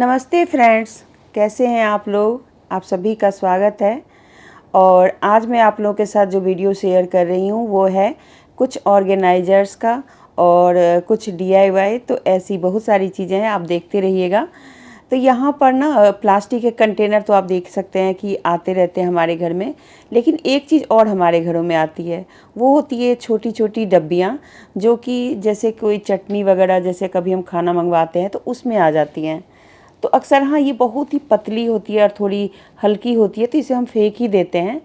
नमस्ते फ्रेंड्स, कैसे हैं आप लोग। आप सभी का स्वागत है। और आज मैं आप लोगों के साथ जो वीडियो शेयर कर रही हूँ वो है कुछ ऑर्गेनाइजर्स का और कुछ डीआईवाई। तो ऐसी बहुत सारी चीज़ें हैं, आप देखते रहिएगा। तो यहाँ पर ना प्लास्टिक के कंटेनर तो आप देख सकते हैं कि आते रहते हैं हमारे घर में। लेकिन एक चीज़ और हमारे घरों में आती है, वो होती है छोटी छोटी डब्बियाँ, जो कि जैसे कोई चटनी वगैरह, जैसे कभी हम खाना मंगवाते हैं तो उसमें आ जाती हैं। तो अक्सर हाँ, ये बहुत ही पतली होती है और थोड़ी हल्की होती है, तो इसे हम फेंक ही देते हैं।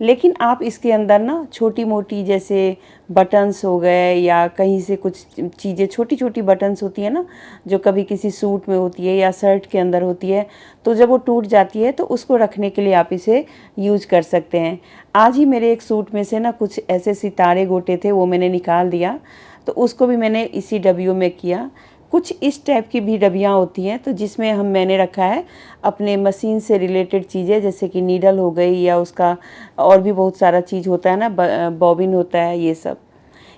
लेकिन आप इसके अंदर ना छोटी मोटी, जैसे बटन्स हो गए या कहीं से कुछ चीज़ें, छोटी छोटी बटन्स होती है ना, जो कभी किसी सूट में होती है या शर्ट के अंदर होती है, तो जब वो टूट जाती है तो उसको रखने के लिए आप इसे यूज कर सकते हैं। आज ही मेरे एक सूट में से ना कुछ ऐसे सितारे गोटे थे, वो मैंने निकाल दिया, तो उसको भी मैंने इसी डब्बियों में किया। कुछ इस टाइप की भी डब्बियाँ होती हैं, तो जिसमें मैंने रखा है अपने मशीन से रिलेटेड चीज़ें, जैसे कि नीडल हो गई या उसका और भी बहुत सारा चीज़ होता है ना, बॉबिन होता है, ये सब।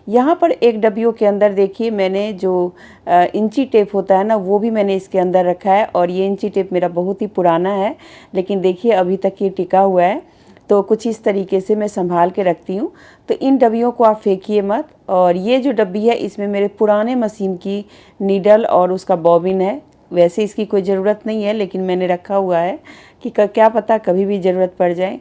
यहाँ पर एक डब्बियों के अंदर देखिए, मैंने जो इंची टेप होता है ना, वो भी मैंने इसके अंदर रखा है। और ये इंची टेप मेरा बहुत ही पुराना है, लेकिन देखिए अभी तक ये टिका हुआ है। तो कुछ इस तरीके से मैं संभाल के रखती हूँ। तो इन डब्बियों को आप फेंकिए मत। और ये जो डब्बी है, इसमें मेरे पुराने मशीन की नीडल और उसका बॉबिन है। वैसे इसकी कोई ज़रूरत नहीं है, लेकिन मैंने रखा हुआ है कि क्या पता कभी भी ज़रूरत पड़ जाए।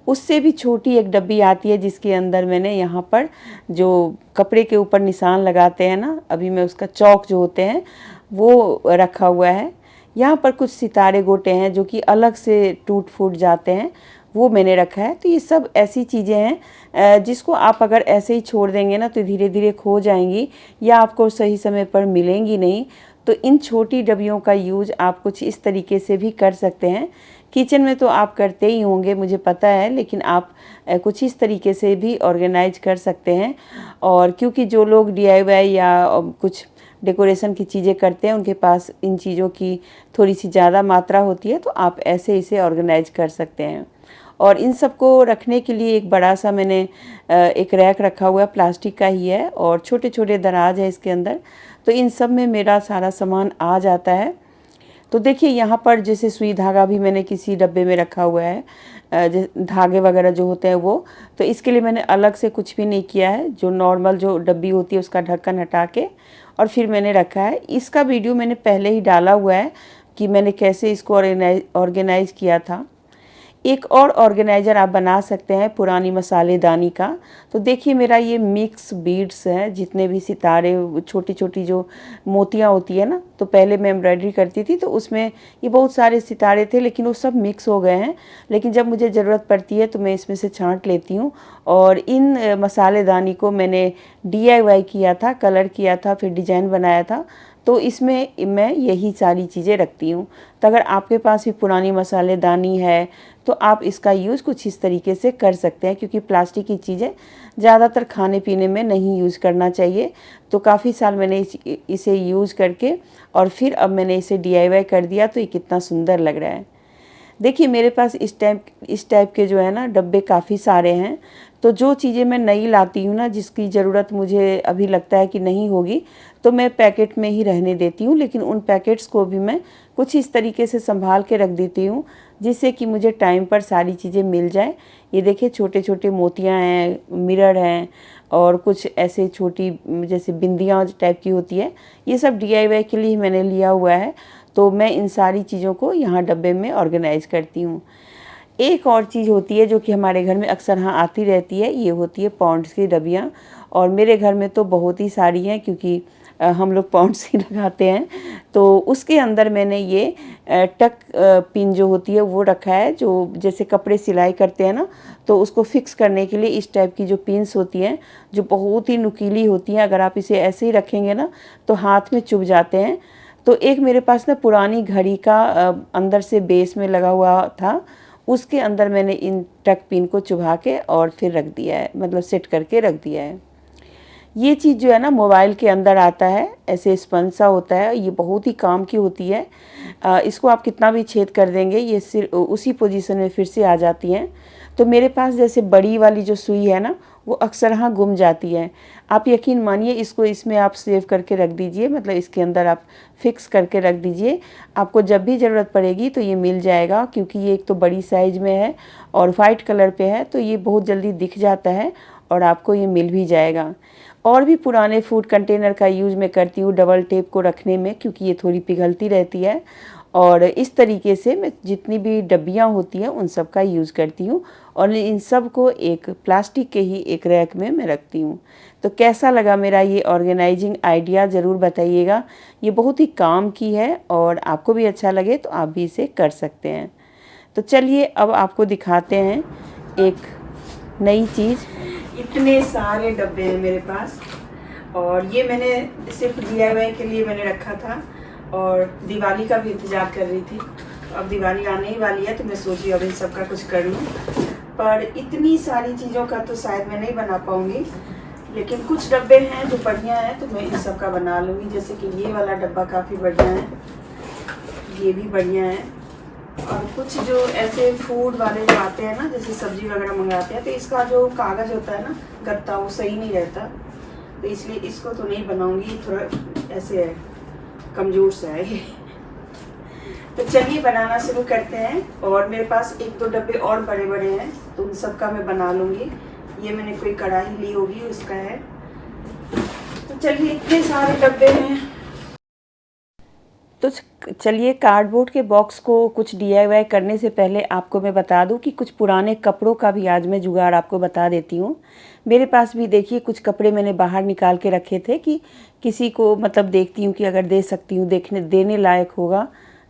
उससे भी छोटी एक डब्बी आती है, जिसके अंदर मैंने यहाँ पर जो कपड़े के ऊपर निशान लगाते हैं ना, अभी मैं उसका चौक जो होते हैं वो रखा हुआ है। यहाँ पर कुछ सितारे गोटे हैं जो कि अलग से टूट फूट जाते हैं, वो मैंने रखा है। तो ये सब ऐसी चीज़ें हैं जिसको आप अगर ऐसे ही छोड़ देंगे ना, तो धीरे धीरे खो जाएंगी या आपको सही समय पर मिलेंगी नहीं। तो इन छोटी डब्बियों का यूज आप कुछ इस तरीके से भी कर सकते हैं। किचन में तो आप करते ही होंगे, मुझे पता है, लेकिन आप कुछ इस तरीके से भी ऑर्गेनाइज कर सकते हैं। और क्योंकि जो लोग डीआईवाई या कुछ डेकोरेशन की चीज़ें करते हैं, उनके पास इन चीज़ों की थोड़ी सी ज़्यादा मात्रा होती है, तो आप ऐसे इसे ऑर्गेनाइज कर सकते हैं। और इन सबको रखने के लिए एक बड़ा सा मैंने एक रैक रखा हुआ है, प्लास्टिक का ही है, और छोटे छोटे दराज है इसके अंदर। तो इन सब में मेरा सारा सामान आ जाता है। तो देखिए यहाँ पर जैसे सुई धागा भी मैंने किसी डब्बे में रखा हुआ है, धागे वगैरह जो होते हैं वो। तो इसके लिए मैंने अलग से कुछ भी नहीं किया है, जो नॉर्मल जो डब्बी होती है उसका ढक्कन हटा के और फिर मैंने रखा है। इसका वीडियो मैंने पहले ही डाला हुआ है कि मैंने कैसे इसको ऑर्गेनाइज किया था। एक और ऑर्गेनाइज़र आप बना सकते हैं पुरानी मसालेदानी का। तो देखिए मेरा ये मिक्स बीड्स है, जितने भी सितारे, छोटी छोटी जो मोतियाँ होती है ना, तो पहले मैं एम्ब्रॉयडरी करती थी तो उसमें ये बहुत सारे सितारे थे, लेकिन वो सब मिक्स हो गए हैं। लेकिन जब मुझे ज़रूरत पड़ती है तो मैं इसमें से छांट लेती हूँ। और इन मसालेदानी को मैंने डीआईवाई किया था, कलर किया था, फिर डिज़ाइन बनाया था। तो इसमें मैं यही सारी चीज़ें रखती हूँ। तो अगर आपके पास भी पुरानी मसालेदानी है तो आप इसका यूज़ कुछ इस तरीके से कर सकते हैं, क्योंकि प्लास्टिक की चीज़ें ज़्यादातर खाने पीने में नहीं यूज़ करना चाहिए। तो काफ़ी साल मैंने इसे यूज़ करके और फिर अब मैंने इसे डीआईवाई कर दिया, तो ये कितना सुंदर लग रहा है। देखिए मेरे पास इस टाइप के जो है ना डब्बे काफ़ी सारे हैं। तो जो चीज़ें मैं नई लाती हूँ ना, जिसकी ज़रूरत मुझे अभी लगता है कि नहीं होगी, तो मैं पैकेट में ही रहने देती हूँ। लेकिन उन पैकेट्स को भी मैं कुछ इस तरीके से संभाल के रख देती हूँ, जिससे कि मुझे टाइम पर सारी चीज़ें मिल जाए। ये देखिए छोटे छोटे मोतियाँ हैं, मिरर हैं, और कुछ ऐसे छोटी जैसे बिंदियाँ टाइप की होती है, ये सब डीआईवाई के लिए मैंने लिया हुआ है। तो मैं इन सारी चीज़ों को यहाँ डब्बे में ऑर्गेनाइज करती हूँ। एक और चीज़ होती है जो कि हमारे घर में अक्सर हाँ आती रहती है, ये होती है पॉन्ड्स की डब्बियाँ। और मेरे घर में तो बहुत ही सारी हैं, क्योंकि हम लोग पॉन्ड्स ही लगाते हैं। तो उसके अंदर मैंने ये टक पिन जो होती है वो रखा है, जो जैसे कपड़े सिलाई करते हैं ना, तो उसको फिक्स करने के लिए इस टाइप की जो पिन्स होती हैं, जो बहुत ही नुकीली होती हैं, अगर आप इसे ऐसे ही रखेंगे ना तो हाथ में चुभ जाते हैं। तो एक मेरे पास ना पुरानी घड़ी का अंदर से बेस में लगा हुआ था, उसके अंदर मैंने इन टक पिन को चुभा के और फिर रख दिया है, मतलब सेट करके रख दिया है। ये चीज़ जो है ना मोबाइल के अंदर आता है, ऐसे स्पंज सा होता है, ये बहुत ही काम की होती है। इसको आप कितना भी छेद कर देंगे, ये सिर्फ उसी पोजीशन में फिर से आ जाती हैं। तो मेरे पास जैसे बड़ी वाली जो सुई है ना, वो अक्सर हाँ गुम जाती है। आप यकीन मानिए, इसको इसमें आप सेव करके रख दीजिए, मतलब इसके अंदर आप फिक्स करके रख दीजिए। आपको जब भी ज़रूरत पड़ेगी तो ये मिल जाएगा, क्योंकि ये एक तो बड़ी साइज़ में है और वाइट कलर पे है, तो ये बहुत जल्दी दिख जाता है और आपको ये मिल भी जाएगा। और भी पुराने फूड कंटेनर का यूज़ मैं करती हूँ डबल टेप को रखने में, क्योंकि ये थोड़ी पिघलती रहती है। और इस तरीके से मैं जितनी भी डब्बियाँ होती हैं उन सब का यूज़ करती हूँ और इन सब को एक प्लास्टिक के ही एक रैक में मैं रखती हूँ। तो कैसा लगा मेरा ये ऑर्गेनाइजिंग आइडिया, ज़रूर बताइएगा। ये बहुत ही काम की है और आपको भी अच्छा लगे तो आप भी इसे कर सकते हैं। तो चलिए अब आपको दिखाते हैं एक नई चीज़। इतने सारे डब्बे हैं मेरे पास और ये मैंने सिर्फ DIY के लिए मैंने रखा था और दिवाली का भी इंतज़ार कर रही थी। अब दिवाली आने ही वाली है तो मैं सोची अब इन सब का कुछ कर लूँ, पर इतनी सारी चीज़ों का तो शायद मैं नहीं बना पाऊँगी, लेकिन कुछ डब्बे हैं जो बढ़िया हैं तो मैं इन सब का बना लूँगी। जैसे कि ये वाला डब्बा काफ़ी बढ़िया है, ये भी बढ़िया है। और कुछ जो ऐसे फूड वाले जो आते हैं ना, जैसे सब्जी वगैरह मंगाते हैं, तो इसका जो कागज़ होता है ना गत्ता, वो सही नहीं रहता, तो इसलिए इसको तो नहीं बनाऊँगी, थोड़ा ऐसे है, कमज़ोर सा है ये। तो चलिए बनाना शुरू करते हैं। और मेरे पास एक दो डब्बे और बड़े बड़े हैं तो उन सब का मैं बना लूँगी। ये मैंने कोई कढ़ाई ली होगी उसका है। तो चलिए इतने सारे डब्बे हैं, तो चलिए कार्डबोर्ड के बॉक्स को कुछ DIY करने से पहले आपको मैं बता दूं कि कुछ पुराने कपड़ों का भी आज मैं जुगाड़ आपको बता देती हूँ। मेरे पास भी देखिए कुछ कपड़े मैंने बाहर निकाल के रखे थे कि किसी को मतलब देखती हूँ कि अगर दे सकती हूँ, देने लायक होगा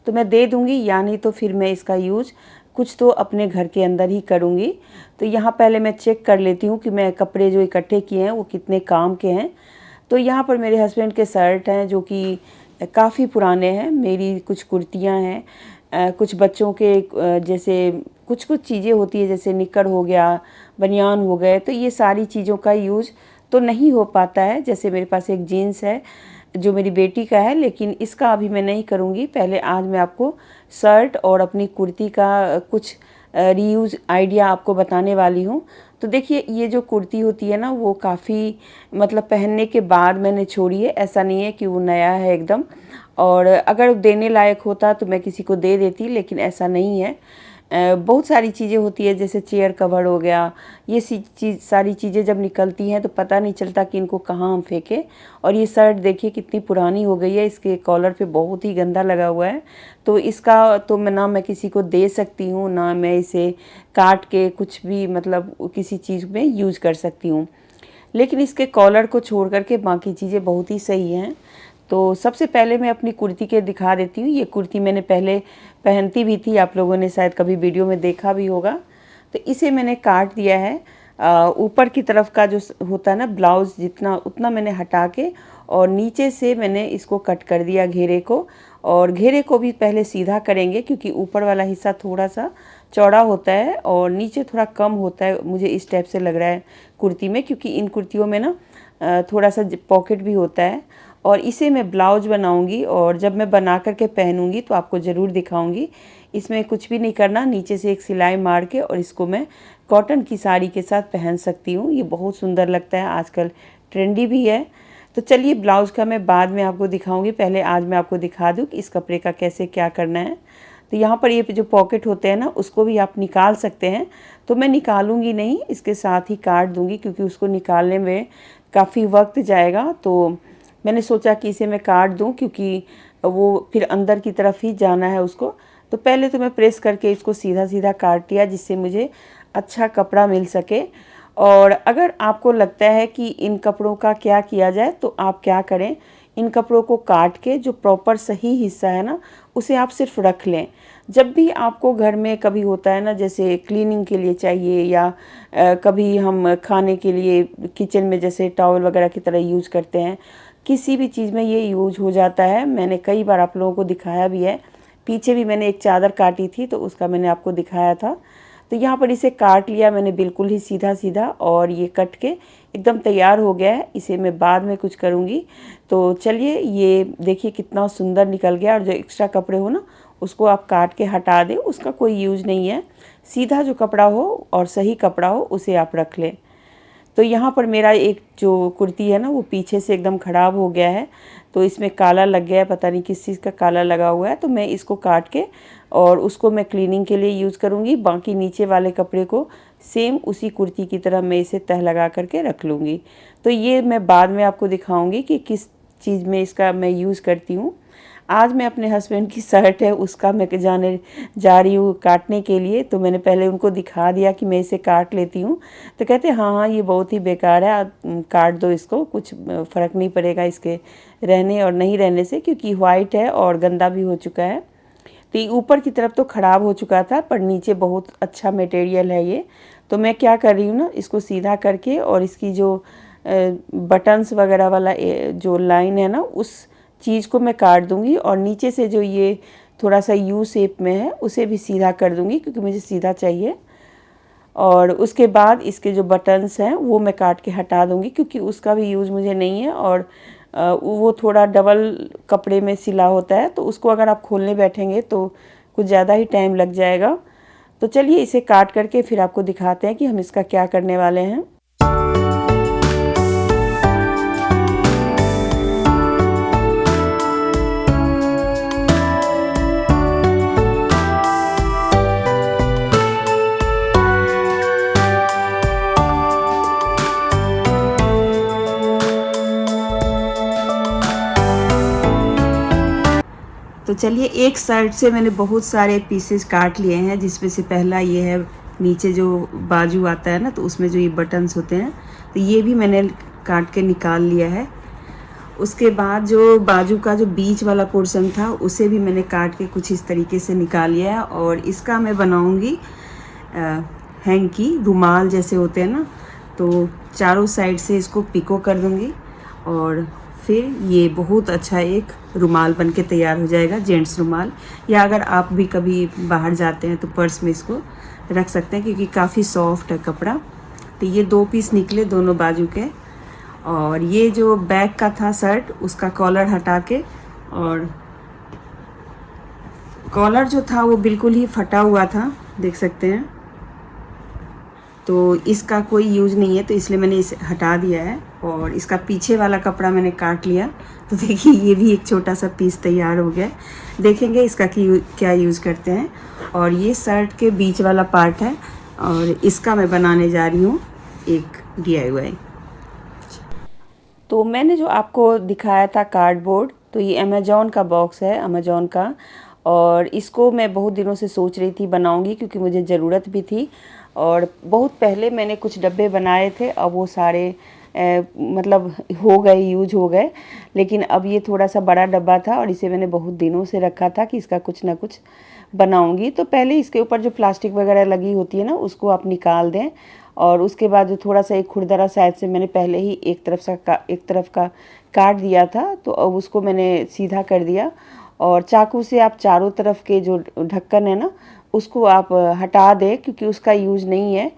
तो मैं दे दूँगी, या नहीं तो फिर मैं इसका यूज़ कुछ तो अपने घर के अंदर ही करूँगी। तो यहाँ पहले मैं चेक कर लेती हूँ कि मैं कपड़े जो इकट्ठे किए हैं वो कितने काम के हैं। तो यहाँ पर मेरे हस्बैंड के शर्ट हैं जो कि काफ़ी पुराने हैं, मेरी कुछ कुर्तियाँ हैं, कुछ बच्चों के जैसे कुछ चीज़ें होती है, जैसे निक्कर हो गया, बनियान हो गए, तो ये सारी चीज़ों का यूज़ तो नहीं हो पाता है। जैसे मेरे पास एक जीन्स है जो मेरी बेटी का है, लेकिन इसका अभी मैं नहीं करूँगी। पहले आज मैं आपको शर्ट और अपनी कुर्ती का कुछ रीयूज़ आइडिया आपको बताने वाली हूँ। तो देखिए ये जो कुर्ती होती है ना, वो काफ़ी मतलब पहनने के बाद मैंने छोड़ी है, ऐसा नहीं है कि वो नया है एकदम। और अगर देने लायक होता तो मैं किसी को दे देती, लेकिन ऐसा नहीं है। बहुत सारी चीज़ें होती है, जैसे चेयर कवर हो गया, ये सारी चीज़ें जब निकलती हैं तो पता नहीं चलता कि इनको कहाँ हम फेंकें। और ये शर्ट देखिए कितनी पुरानी हो गई है, इसके कॉलर पे बहुत ही गंदा लगा हुआ है। तो इसका तो मैं किसी को दे सकती हूँ, ना मैं इसे काट के कुछ भी मतलब किसी चीज़ में यूज़ कर सकती हूँ। लेकिन इसके कॉलर को छोड़ करके बाकी चीज़ें बहुत ही सही हैं। तो सबसे पहले मैं अपनी कुर्ती के दिखा देती हूँ। ये कुर्ती मैंने पहले पहनती भी थी, आप लोगों ने शायद कभी वीडियो में देखा भी होगा। तो इसे मैंने काट दिया है, ऊपर की तरफ का जो होता है ना ब्लाउज़, जितना उतना मैंने हटा के और नीचे से मैंने इसको कट कर दिया घेरे को। और घेरे को भी पहले सीधा करेंगे, क्योंकि ऊपर वाला हिस्सा थोड़ा सा चौड़ा होता है और नीचे थोड़ा कम होता है, मुझे इस टाइप से लग रहा है कुर्ती में, क्योंकि इन कुर्तियों में ना थोड़ा सा पॉकेट भी होता है। और इसे मैं ब्लाउज बनाऊंगी और जब मैं बना करके पहनूंगी तो आपको ज़रूर दिखाऊंगी। इसमें कुछ भी नहीं करना, नीचे से एक सिलाई मार के और इसको मैं कॉटन की साड़ी के साथ पहन सकती हूँ। ये बहुत सुंदर लगता है, आजकल ट्रेंडी भी है। तो चलिए ब्लाउज़ का मैं बाद में आपको दिखाऊंगी, पहले आज मैं आपको दिखा दूँ कि इस कपड़े का कैसे क्या करना है। तो यहाँ पर ये जो पॉकेट होते हैं ना, उसको भी आप निकाल सकते हैं। तो मैं निकालूंगी नहीं, इसके साथ ही काट दूंगी, क्योंकि उसको निकालने में काफ़ी वक्त जाएगा। तो मैंने सोचा कि इसे मैं काट दूं, क्योंकि वो फिर अंदर की तरफ ही जाना है उसको। तो पहले तो मैं प्रेस करके इसको सीधा सीधा काट दिया, जिससे मुझे अच्छा कपड़ा मिल सके। और अगर आपको लगता है कि इन कपड़ों का क्या किया जाए, तो आप क्या करें, इन कपड़ों को काट के जो प्रॉपर सही हिस्सा है ना, उसे आप सिर्फ रख लें। जब भी आपको घर में कभी होता है ना, जैसे क्लीनिंग के लिए चाहिए, या कभी हम खाने के लिए किचन में जैसे टॉवल वगैरह की तरह यूज़ करते हैं, किसी भी चीज़ में ये यूज हो जाता है। मैंने कई बार आप लोगों को दिखाया भी है, पीछे भी मैंने एक चादर काटी थी तो उसका मैंने आपको दिखाया था। तो यहाँ पर इसे काट लिया मैंने बिल्कुल ही सीधा सीधा, और ये कट के एकदम तैयार हो गया है। इसे मैं बाद में कुछ करूँगी। तो चलिए ये देखिए कितना सुंदर निकल गया। और जो एक्स्ट्रा कपड़े हो ना, उसको आप काट के हटा दें, उसका कोई यूज़ नहीं है। सीधा जो कपड़ा हो और सही कपड़ा हो उसे आप रख लें। तो यहाँ पर मेरा एक जो कुर्ती है ना वो पीछे से एकदम ख़राब हो गया है, तो इसमें काला लग गया है, पता नहीं किस चीज़ का काला लगा हुआ है। तो मैं इसको काट के और उसको मैं क्लीनिंग के लिए यूज़ करूँगी। बाकी नीचे वाले कपड़े को सेम उसी कुर्ती की तरह मैं इसे तह लगा करके रख लूँगी। तो ये मैं बाद में आपको दिखाऊँगी कि किस चीज़ में इसका मैं यूज़ करती हूँ। आज मैं अपने हस्बैंड की शर्ट है उसका मैं जाने जा रही हूँ काटने के लिए। तो मैंने पहले उनको दिखा दिया कि मैं इसे काट लेती हूँ। तो कहते हाँ हाँ ये बहुत ही बेकार है, आप काट दो इसको, कुछ फ़र्क नहीं पड़ेगा इसके रहने और नहीं रहने से, क्योंकि वाइट है और गंदा भी हो चुका है। तो ये ऊपर की तरफ तो ख़राब हो चुका था, पर नीचे बहुत अच्छा मटेरियल है ये। तो मैं क्या कर रही हूँ ना, इसको सीधा करके और इसकी जो बटन्स वगैरह वाला जो लाइन है ना उस चीज़ को मैं काट दूंगी, और नीचे से जो ये थोड़ा सा यू शेप में है उसे भी सीधा कर दूंगी, क्योंकि मुझे सीधा चाहिए। और उसके बाद इसके जो बटन्स हैं वो मैं काट के हटा दूंगी, क्योंकि उसका भी यूज़ मुझे नहीं है, और वो थोड़ा डबल कपड़े में सिला होता है, तो उसको अगर आप खोलने बैठेंगे तो कुछ ज़्यादा ही टाइम लग जाएगा। तो चलिए इसे काट करके फिर आपको दिखाते हैं कि हम इसका क्या करने वाले हैं। तो चलिए एक साइड से मैंने बहुत सारे पीसेस काट लिए हैं, जिसमें से पहला ये है, नीचे जो बाजू आता है ना तो उसमें जो ये बटन्स होते हैं, तो ये भी मैंने काट के निकाल लिया है। उसके बाद जो बाजू का जो बीच वाला पोर्शन था उसे भी मैंने काट के कुछ इस तरीके से निकाल लिया है, और इसका मैं बनाऊंगी हैंकी, रुमाल जैसे होते हैं ना, तो चारों साइड से इसको पिको कर दूंगी, और फिर ये बहुत अच्छा एक रुमाल बन के तैयार हो जाएगा, जेंट्स रुमाल। या अगर आप भी कभी बाहर जाते हैं तो पर्स में इसको रख सकते हैं, क्योंकि काफ़ी सॉफ्ट है कपड़ा। तो ये 2 पीस निकले दोनों बाजू के, और ये जो बैक का था शर्ट उसका कॉलर हटा के, और कॉलर जो था वो बिल्कुल ही फटा हुआ था, देख सकते हैं। तो इसका कोई यूज़ नहीं है, तो इसलिए मैंने इसे हटा दिया है, और इसका पीछे वाला कपड़ा मैंने काट लिया। तो देखिए ये भी एक छोटा सा पीस तैयार हो गया। देखेंगे इसका क्या यूज़ करते हैं। और ये शर्ट के बीच वाला पार्ट है, और इसका मैं बनाने जा रही हूँ एक DIY। तो मैंने जो आपको दिखाया था कार्डबोर्ड, तो ये अमेज़ॉन का बॉक्स है, अमेज़ॉन का, और इसको मैं बहुत दिनों से सोच रही थी बनाऊंगी, क्योंकि मुझे ज़रूरत भी थी। और बहुत पहले मैंने कुछ डब्बे बनाए थे, अब वो सारे मतलब हो गए, यूज हो गए। लेकिन अब ये थोड़ा सा बड़ा डब्बा था, और इसे मैंने बहुत दिनों से रखा था कि इसका कुछ ना कुछ बनाऊंगी। तो पहले इसके ऊपर जो प्लास्टिक वगैरह लगी होती है ना उसको आप निकाल दें, और उसके बाद जो थोड़ा सा एक खुरदरा साइड से मैंने पहले ही एक तरफ का काट दिया था, तो अब उसको मैंने सीधा कर दिया। और चाकू से आप चारों तरफ के जो ढक्कन है ना उसको आप हटा दें, क्योंकि उसका यूज़ नहीं है।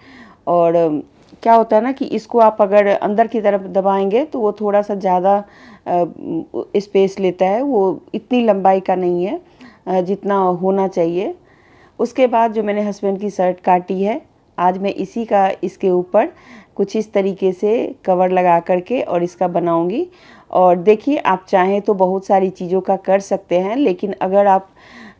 और क्या होता है ना कि इसको आप अगर अंदर की तरफ दबाएंगे तो वो थोड़ा सा ज़्यादा स्पेस लेता है, वो इतनी लंबाई का नहीं है जितना होना चाहिए। उसके बाद जो मैंने हस्बैंड की शर्ट काटी है, आज मैं इसी का इसके ऊपर कुछ इस तरीके से कवर लगा करके और इसका बनाऊंगी। और देखिए आप चाहें तो बहुत सारी चीज़ों का कर सकते हैं, लेकिन अगर आप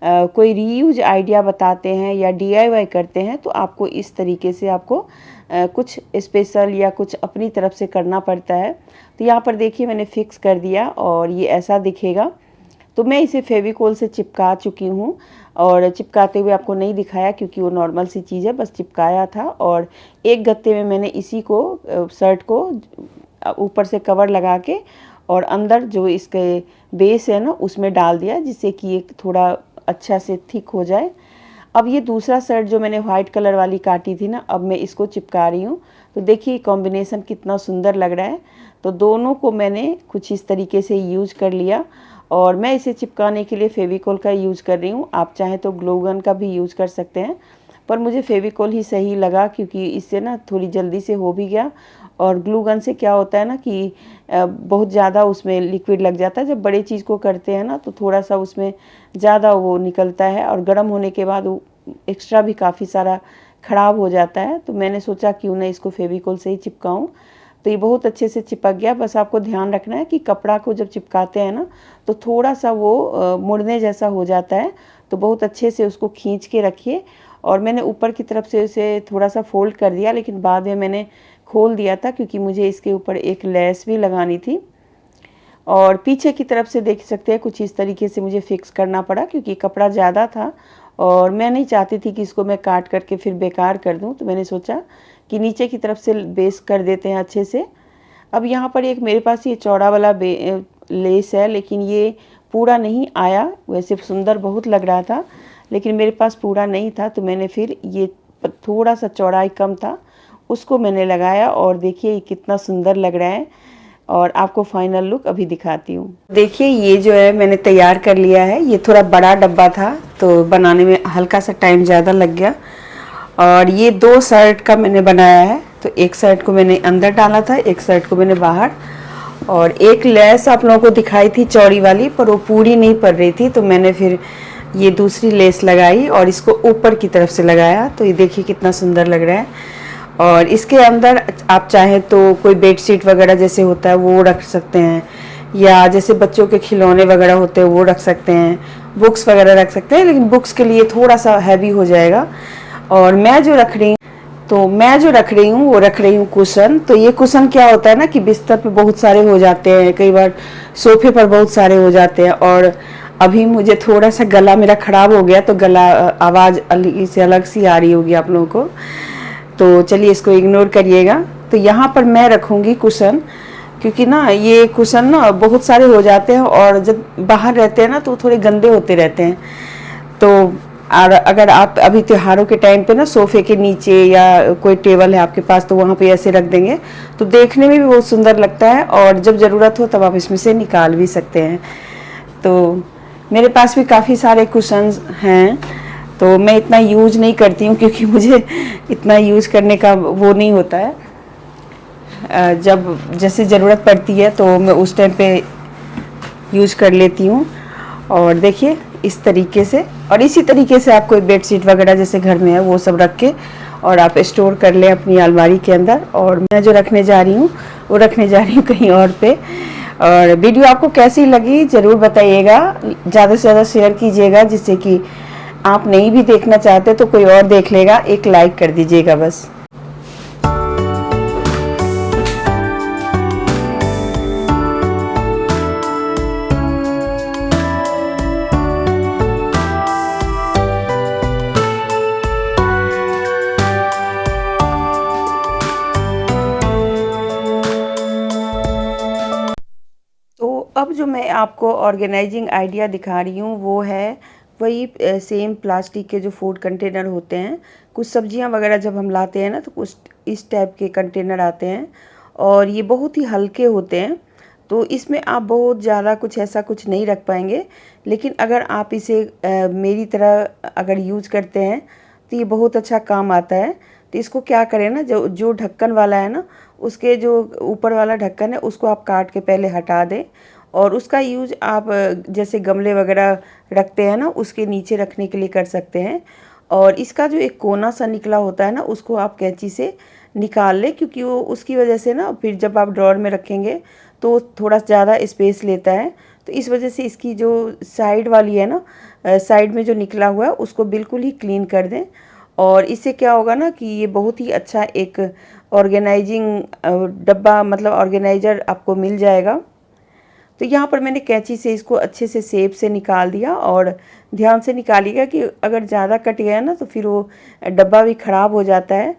कोई रीयूज आइडिया बताते हैं या DIY करते हैं तो आपको इस तरीके से आपको कुछ स्पेशल या कुछ अपनी तरफ से करना पड़ता है। तो यहाँ पर देखिए मैंने फिक्स कर दिया, और ये ऐसा दिखेगा। तो मैं इसे फेविकोल से चिपका चुकी हूँ, और चिपकाते हुए आपको नहीं दिखाया क्योंकि वो नॉर्मल सी चीज़ है, बस चिपकाया था। और एक गत्ते में मैंने इसी को शर्ट को ऊपर से कवर लगा के और अंदर जो इसके बेस है ना उसमें डाल दिया, जिससे कि ये थोड़ा अच्छा से थिक हो जाए। अब ये दूसरा शर्ट जो मैंने वाइट कलर वाली काटी थी ना, अब मैं इसको चिपका रही हूँ। तो देखिए कॉम्बिनेशन कितना सुंदर लग रहा है। तो दोनों को मैंने कुछ इस तरीके से यूज कर लिया, और मैं इसे चिपकाने के लिए फेविकोल का यूज़ कर रही हूँ। आप चाहें तो ग्लू गन का भी यूज़ कर सकते हैं, पर मुझे फेविकोल ही सही लगा, क्योंकि इससे ना थोड़ी जल्दी से हो भी गया। और ग्लू गन से क्या होता है ना कि बहुत ज़्यादा उसमें लिक्विड लग जाता है। जब बड़े चीज़ को करते हैं ना तो थोड़ा सा उसमें ज़्यादा वो निकलता है, और गर्म होने के बाद वो एक्स्ट्रा भी काफ़ी सारा ख़राब हो जाता है। तो मैंने सोचा क्यों ना इसको फेविकोल से ही चिपकाऊँ। तो ये बहुत अच्छे से चिपक गया। बस आपको ध्यान रखना है कि कपड़ा को जब चिपकाते हैं ना तो थोड़ा सा वो मुड़ने जैसा हो जाता है, तो बहुत अच्छे से उसको खींच के रखिए। और मैंने ऊपर की तरफ से उसे थोड़ा सा फोल्ड कर दिया, लेकिन बाद में मैंने खोल दिया था क्योंकि मुझे इसके ऊपर एक लेस भी लगानी थी। और पीछे की तरफ से देख सकते हैं कुछ इस तरीके से मुझे फिक्स करना पड़ा क्योंकि कपड़ा ज़्यादा था और मैं नहीं चाहती थी कि इसको मैं काट करके फिर बेकार कर दूं। तो मैंने सोचा कि नीचे की तरफ से बेस कर देते हैं अच्छे से। अब यहाँ पर एक मेरे पास ये चौड़ा वाला लेस है, लेकिन ये पूरा नहीं आया। वैसे सुंदर बहुत लग रहा था लेकिन मेरे पास पूरा नहीं था, तो मैंने फिर ये थोड़ा सा चौड़ाई कम था उसको मैंने लगाया। और देखिए ये कितना सुंदर लग रहा है। और आपको फाइनल लुक अभी दिखाती हूँ। देखिए ये जो है मैंने तैयार कर लिया है। ये थोड़ा बड़ा डब्बा था तो बनाने में हल्का सा टाइम ज़्यादा लग गया। और ये 2 शर्ट का मैंने बनाया है। तो एक शर्ट को मैंने अंदर डाला था, एक शर्ट को मैंने बाहर। और एक लेस आप लोगों को दिखाई थी चौड़ी वाली, पर वो पूरी नहीं पड़ रही थी, तो मैंने फिर ये दूसरी लेस लगाई और इसको ऊपर की तरफ से लगाया। तो ये देखिए कितना सुंदर लग रहा है। और इसके अंदर आप चाहें तो कोई बेडशीट वगैरह जैसे होता है वो रख सकते हैं, या जैसे बच्चों के खिलौने वगैरह होते हैं वो रख सकते हैं, बुक्स वगैरह रख सकते हैं। लेकिन बुक्स के लिए थोड़ा सा हैवी हो जाएगा। और मैं जो रख रही हूँ वो रख रही हूँ कुशन। तो ये कुशन क्या होता है ना कि बिस्तर पे बहुत सारे हो जाते हैं, कई बार सोफे पर बहुत सारे हो जाते हैं। और अभी मुझे थोड़ा सा गला मेरा ख़राब हो गया, तो गला आवाज़ अलग सी आ रही होगी आप लोगों को, तो चलिए इसको इग्नोर करिएगा। तो यहाँ पर मैं रखूँगी कुशन, क्योंकि ना ये कुशन ना बहुत सारे हो जाते हैं और जब बाहर रहते हैं ना तो थोड़े गंदे होते रहते हैं। तो और अगर आप अभी त्योहारों के टाइम पे ना सोफे के नीचे या कोई टेबल है आपके पास तो वहाँ पे ऐसे रख देंगे तो देखने में भी बहुत सुंदर लगता है। और जब ज़रूरत हो तब आप इसमें से निकाल भी सकते हैं। तो मेरे पास भी काफ़ी सारे कुशन्स हैं, तो मैं इतना यूज नहीं करती हूँ क्योंकि मुझे इतना यूज करने का वो नहीं होता है। जब जैसे ज़रूरत पड़ती है तो मैं उस टाइम पे यूज कर लेती हूँ। और देखिए इस तरीके से, और इसी तरीके से आप कोई बेडशीट वगैरह जैसे घर में है वो सब रख के और आप स्टोर कर लें अपनी अलमारी के अंदर। और मैं जो रखने जा रही हूँ वो रखने जा रही हूँ कहीं और पे। और वीडियो आपको कैसी लगी ज़रूर बताइएगा, ज़्यादा से ज़्यादा शेयर कीजिएगा, जिससे कि आप नहीं भी देखना चाहते तो कोई और देख लेगा। एक लाइक कर दीजिएगा बस। तो अब जो मैं आपको ऑर्गेनाइजिंग आइडिया दिखा रही हूँ वो है वही सेम प्लास्टिक के जो फूड कंटेनर होते हैं। कुछ सब्जियां वगैरह जब हम लाते हैं ना तो कुछ इस टाइप के कंटेनर आते हैं और ये बहुत ही हल्के होते हैं। तो इसमें आप बहुत ज़्यादा कुछ ऐसा कुछ नहीं रख पाएंगे, लेकिन अगर आप इसे मेरी तरह अगर यूज करते हैं तो ये बहुत अच्छा काम आता है। तो इसको क्या करें ना, जो जो ढक्कन वाला है ना उसके जो ऊपर वाला ढक्कन है उसको आप काट के पहले हटा दें। और उसका यूज आप जैसे गमले वगैरह रखते हैं ना उसके नीचे रखने के लिए कर सकते हैं। और इसका जो एक कोना सा निकला होता है ना उसको आप कैंची से निकाल लें, क्योंकि वो उसकी वजह से ना फिर जब आप ड्रॉअर में रखेंगे तो थोड़ा ज़्यादा स्पेस लेता है। तो इस वजह से इसकी जो साइड वाली है ना, साइड में जो निकला हुआ है उसको बिल्कुल ही क्लीन कर दें। और इससे क्या होगा ना कि ये बहुत ही अच्छा एक ऑर्गेनाइजिंग डब्बा मतलब ऑर्गेनाइजर आपको मिल जाएगा। तो यहाँ पर मैंने कैंची से इसको अच्छे से शेप से निकाल दिया। और ध्यान से निकालिएगा कि अगर ज़्यादा कट गया ना तो फिर वो डब्बा भी ख़राब हो जाता है।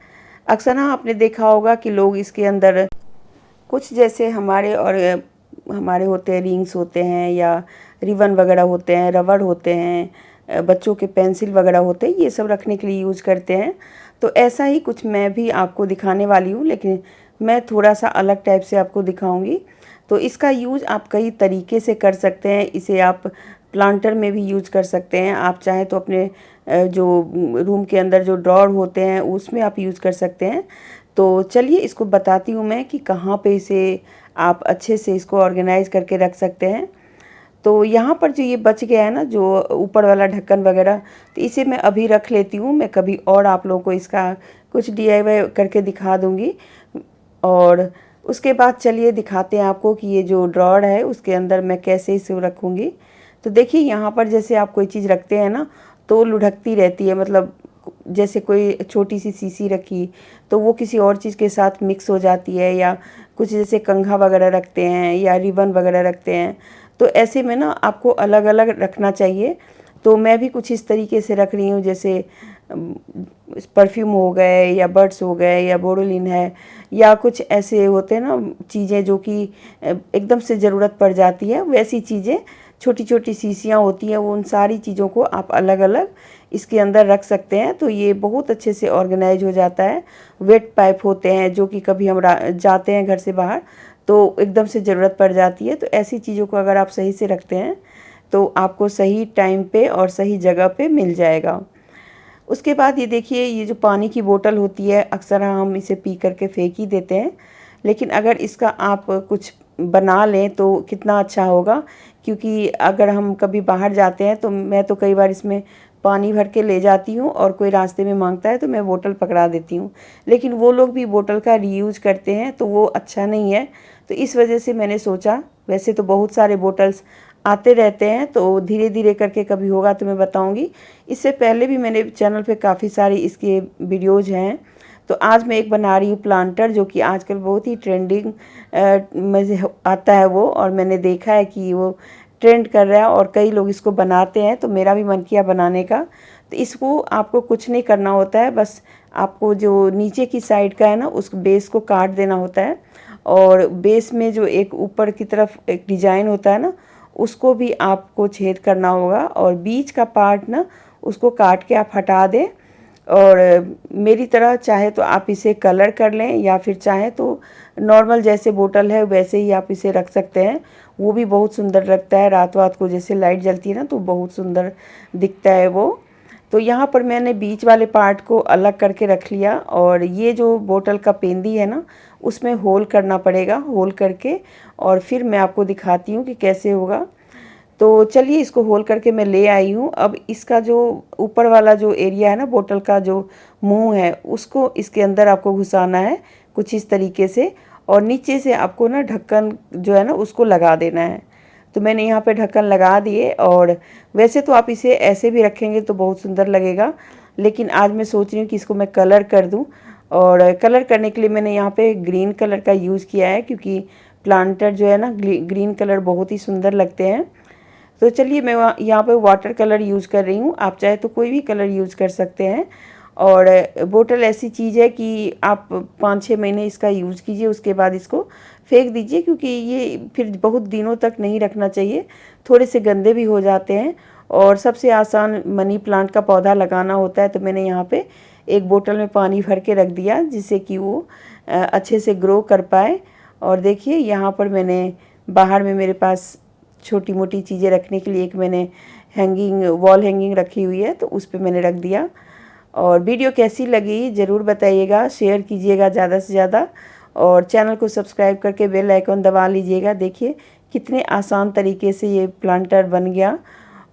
अक्सर ना आपने देखा होगा कि लोग इसके अंदर कुछ जैसे हमारे होते हैं, रिंग्स होते हैं या रिबन वगैरह होते हैं, रबड़ होते हैं, बच्चों के पेंसिल वगैरह होते हैं, ये सब रखने के लिए यूज़ करते हैं। तो ऐसा ही कुछ मैं भी आपको दिखाने वाली हूँ, लेकिन मैं थोड़ा सा अलग टाइप से आपको दिखाऊंगी। तो इसका यूज़ आप कई तरीके से कर सकते हैं। इसे आप प्लांटर में भी यूज कर सकते हैं। आप चाहें तो अपने जो रूम के अंदर जो ड्रॉअर होते हैं उसमें आप यूज़ कर सकते हैं। तो चलिए इसको बताती हूँ मैं कि कहाँ पे इसे आप अच्छे से इसको ऑर्गेनाइज करके रख सकते हैं। तो यहाँ पर जो ये बच गया है ना, जो ऊपर वाला ढक्कन वगैरह, तो इसे मैं अभी रख लेती हूँ। मैं कभी और आप लोगों को इसका कुछ DIY करके दिखा दूँगी। और उसके बाद चलिए दिखाते हैं आपको कि ये जो ड्रॉअर है उसके अंदर मैं कैसे इसे रखूँगी। तो देखिए यहाँ पर जैसे आप कोई चीज़ रखते हैं ना, तो लुढ़कती रहती है, मतलब जैसे कोई छोटी सी शीशी रखी तो वो किसी और चीज़ के साथ मिक्स हो जाती है, या कुछ जैसे कंघा वगैरह रखते हैं या रिबन वगैरह रखते हैं, तो ऐसे में ना आपको अलग अलग रखना चाहिए। तो मैं भी कुछ इस तरीके से रख रही हूँ, जैसे परफ्यूम हो गए या बड्स हो गए या बोरोलिन है, या कुछ ऐसे होते हैं ना चीज़ें जो कि एकदम से ज़रूरत पड़ जाती है, वैसी चीज़ें छोटी छोटी शीशियाँ होती हैं, वो उन सारी चीज़ों को आप अलग अलग इसके अंदर रख सकते हैं। तो ये बहुत अच्छे से ऑर्गेनाइज हो जाता है। वेट पाइप होते हैं जो कि कभी हम जाते हैं घर से बाहर तो एकदम से ज़रूरत पड़ जाती है, तो ऐसी चीज़ों को अगर आप सही से रखते हैं तो आपको सही टाइम पे और सही जगह पे मिल जाएगा। उसके बाद ये देखिए, ये जो पानी की बोतल होती है अक्सर हम इसे पी करके फेंक ही देते हैं, लेकिन अगर इसका आप कुछ बना लें तो कितना अच्छा होगा। क्योंकि अगर हम कभी बाहर जाते हैं तो मैं तो कई बार इसमें पानी भर के ले जाती हूँ, और कोई रास्ते में मांगता है तो मैं बोतल पकड़ा देती हूँ, लेकिन वो लोग भी बोतल का रीयूज़ करते हैं तो वो अच्छा नहीं है। तो इस वजह से मैंने सोचा, वैसे तो बहुत सारे बोतल्स आते रहते हैं, तो धीरे धीरे करके कभी होगा तो मैं बताऊंगी। इससे पहले भी मैंने चैनल पे काफ़ी सारी इसके वीडियोज़ हैं। तो आज मैं एक बना रही हूँ प्लांटर, जो कि आजकल बहुत ही ट्रेंडिंग में आता है वो, और मैंने देखा है कि वो ट्रेंड कर रहा है और कई लोग इसको बनाते हैं, तो मेरा भी मन किया बनाने का। तो इसको आपको कुछ नहीं करना होता है, बस आपको जो नीचे की साइड का है ना उस बेस को काट देना होता है, और बेस में जो एक ऊपर की तरफ एक डिजाइन होता है ना, उसको भी आपको छेद करना होगा, और बीच का पार्ट ना उसको काट के आप हटा दें। और मेरी तरह चाहे तो आप इसे कलर कर लें, या फिर चाहे तो नॉर्मल जैसे बोतल है वैसे ही आप इसे रख सकते हैं, वो भी बहुत सुंदर लगता है। रात रात को जैसे लाइट जलती है ना तो बहुत सुंदर दिखता है वो। तो यहाँ पर मैंने बीच वाले पार्ट को अलग करके रख लिया, और ये जो बोतल का पेंदी है ना उसमें होल करना पड़ेगा, होल करके और फिर मैं आपको दिखाती हूँ कि कैसे होगा। तो चलिए इसको होल करके मैं ले आई हूँ। अब इसका जो ऊपर वाला जो एरिया है ना, बोतल का जो मुंह है, उसको इसके अंदर आपको घुसाना है कुछ इस तरीके से, और नीचे से आपको ना ढक्कन जो है ना उसको लगा देना है। तो मैंने यहाँ पे ढक्कन लगा दिए, और वैसे तो आप इसे ऐसे भी रखेंगे तो बहुत सुंदर लगेगा, लेकिन आज मैं सोच रही हूँ कि इसको मैं कलर कर दूँ। और कलर करने के लिए मैंने यहाँ पे ग्रीन कलर का यूज़ किया है, क्योंकि प्लांटर जो है ना ग्रीन कलर बहुत ही सुंदर लगते हैं। तो चलिए मैं यहाँ पे वाटर कलर यूज़ कर रही हूँ, आप चाहे तो कोई भी कलर यूज़ कर सकते हैं। और बोतल ऐसी चीज़ है कि आप 5-6 महीने इसका यूज़ कीजिए, उसके बाद इसको फेंक दीजिए, क्योंकि ये फिर बहुत दिनों तक नहीं रखना चाहिए, थोड़े से गंदे भी हो जाते हैं। और सबसे आसान मनी प्लांट का पौधा लगाना होता है। तो मैंने यहाँ पे एक बोतल में पानी भर के रख दिया, जिससे कि वो अच्छे से ग्रो कर पाए। और देखिए यहाँ पर मैंने बाहर में मेरे पास छोटी मोटी चीज़ें रखने के लिए एक मैंने वॉल हैंगिंग रखी हुई है, तो उस पर मैंने रख दिया। और वीडियो कैसी लगी ज़रूर बताइएगा, शेयर कीजिएगा ज़्यादा से ज़्यादा, और चैनल को सब्सक्राइब करके बेल आइकन दबा लीजिएगा। देखिए कितने आसान तरीके से ये प्लांटर बन गया।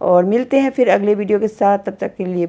और मिलते हैं फिर अगले वीडियो के साथ, तब तक के लिए।